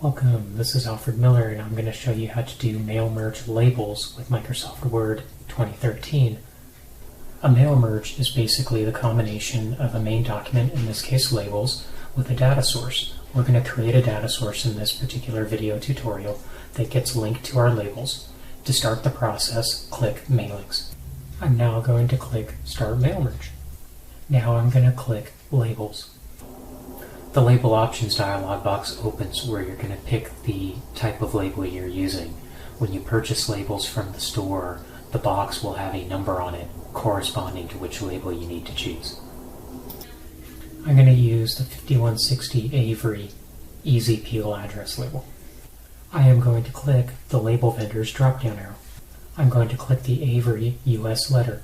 Welcome, this is Alfred Miller and I'm going to show you how to do mail merge labels with Microsoft Word 2013. A mail merge is basically the combination of a main document, in this case labels, with a data source. We're going to create a data source in this particular video tutorial that gets linked to our labels. To start the process, click Mailings. I'm now going to click Start Mail Merge. Now I'm going to click Labels. The Label Options dialog box opens where you're going to pick the type of label you're using. When you purchase labels from the store, the box will have a number on it corresponding to which label you need to choose. I'm going to use the 5160 Avery Easy Peel address label. I am going to click the Label Vendors drop-down arrow. I'm going to click the Avery US letter.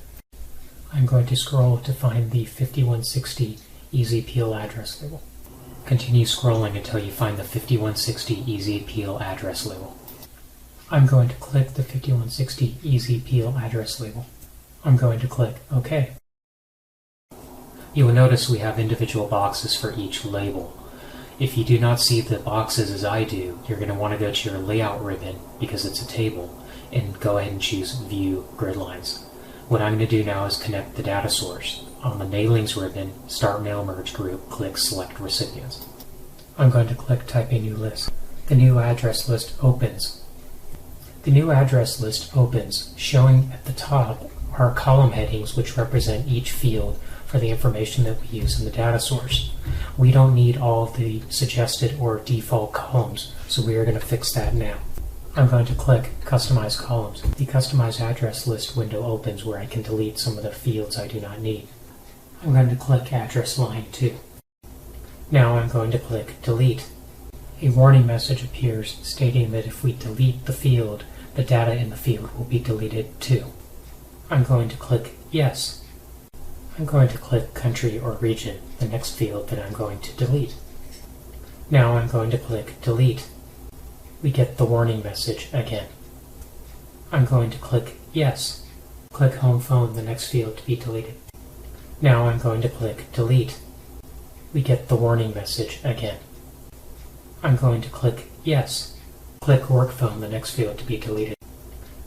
I'm going to scroll to find the 5160 Easy Peel address label. Continue scrolling until you find the 5160 Easy Peel address label. I'm going to click the 5160 Easy Peel address label. I'm going to click OK. You will notice we have individual boxes for each label. If you do not see the boxes as I do, you're going to want to go to your Layout ribbon, because it's a table, and go ahead and choose View Grid Lines. What I'm going to do now is connect the data source. On the Mailings ribbon, Start Mail Merge group, click Select Recipients. I'm going to click Type a New List. The new address list opens. The new address list opens, showing at the top are column headings which represent each field for the information that we use in the data source. We don't need all of the suggested or default columns, so we are going to fix that now. I'm going to click Customize Columns. The Customize Address List window opens where I can delete some of the fields I do not need. I'm going to click Address Line 2. Now I'm going to click Delete. A warning message appears stating that if we delete the field, the data in the field will be deleted too. I'm going to click Yes. I'm going to click Country or Region, the next field that I'm going to delete. Now I'm going to click Delete. We get the warning message again. I'm going to click Yes. Click Home Phone, the next field to be deleted. Now I'm going to click Delete. We get the warning message again. I'm going to click Yes. Click Work Phone, the next field to be deleted.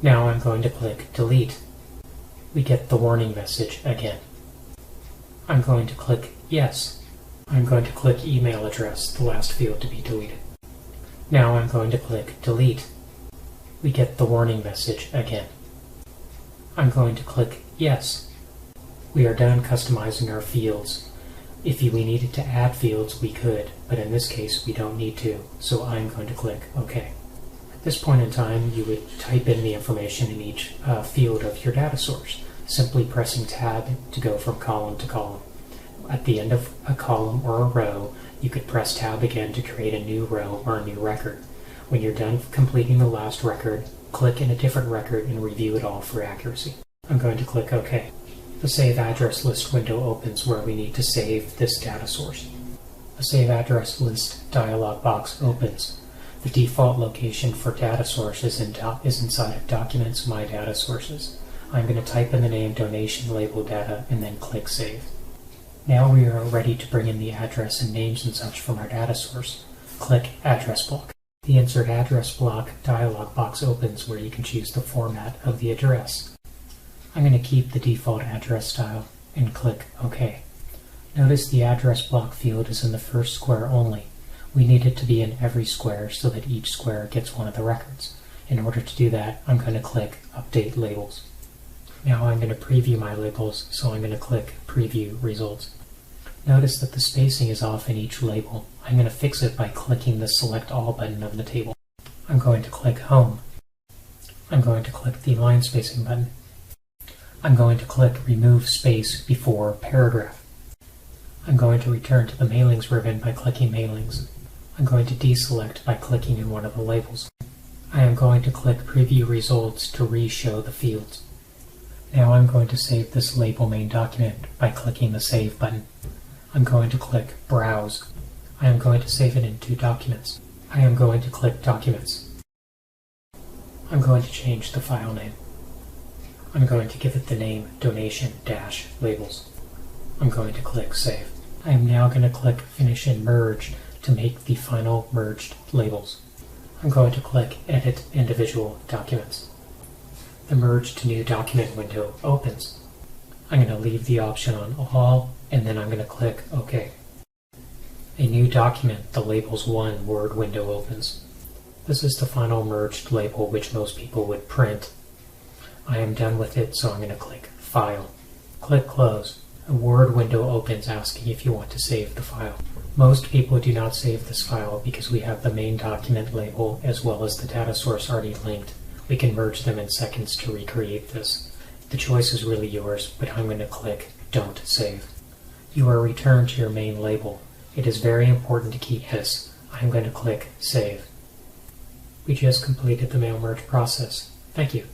Now I'm going to click Delete. We get the warning message again. I'm going to click Yes. I'm going to click Email Address, the last field to be deleted. Now I'm going to click Delete. We get the warning message again. I'm going to click Yes. We are done customizing our fields. If we needed to add fields, we could, but in this case we don't need to, so I'm going to click OK. At this point in time, you would type in the information in each field of your data source, simply pressing Tab to go from column to column. At the end of a column or a row, you could press Tab again to create a new row or a new record. When you're done completing the last record, click in a different record and review it all for accuracy. I'm going to click OK. The Save Address List window opens where we need to save this data source. A Save Address List dialog box opens. The default location for data source is inside of Documents, My Data Sources. I'm going to type in the name Donation Label Data and then click Save. Now we are ready to bring in the address and names and such from our data source. Click Address Block. The Insert Address Block dialog box opens where you can choose the format of the address. I'm going to keep the default address style and click OK. Notice the address block field is in the first square only. We need it to be in every square so that each square gets one of the records. In order to do that, I'm going to click Update Labels. Now I'm going to preview my labels, so I'm going to click Preview Results. Notice that the spacing is off in each label. I'm going to fix it by clicking the Select All button of the table. I'm going to click Home. I'm going to click the Line Spacing button. I'm going to click Remove Space Before Paragraph. I'm going to return to the Mailings ribbon by clicking Mailings. I'm going to deselect by clicking in one of the labels. I am going to click Preview Results to re-show the fields. Now I'm going to save this label main document by clicking the Save button. I'm going to click Browse. I am going to save it in 2 documents. I am going to click Documents. I'm going to change the file name. I'm going to give it the name Donation-Labels. I'm going to click Save. I am now going to click Finish and Merge to make the final merged labels. I'm going to click Edit Individual Documents. The Merge to New Document window opens. I'm going to leave the option on All, and then I'm going to click OK. A new document, the Labels 1 Word window opens. This is the final merged label which most people would print. I am done with it, so I'm going to click File. Click Close. A Word window opens asking if you want to save the file. Most people do not save this file because we have the main document label as well as the data source already linked. We can merge them in seconds to recreate this. The choice is really yours, but I'm going to click Don't Save. You are returned to your main label. It is very important to keep this. I'm going to click Save. We just completed the mail merge process. Thank you.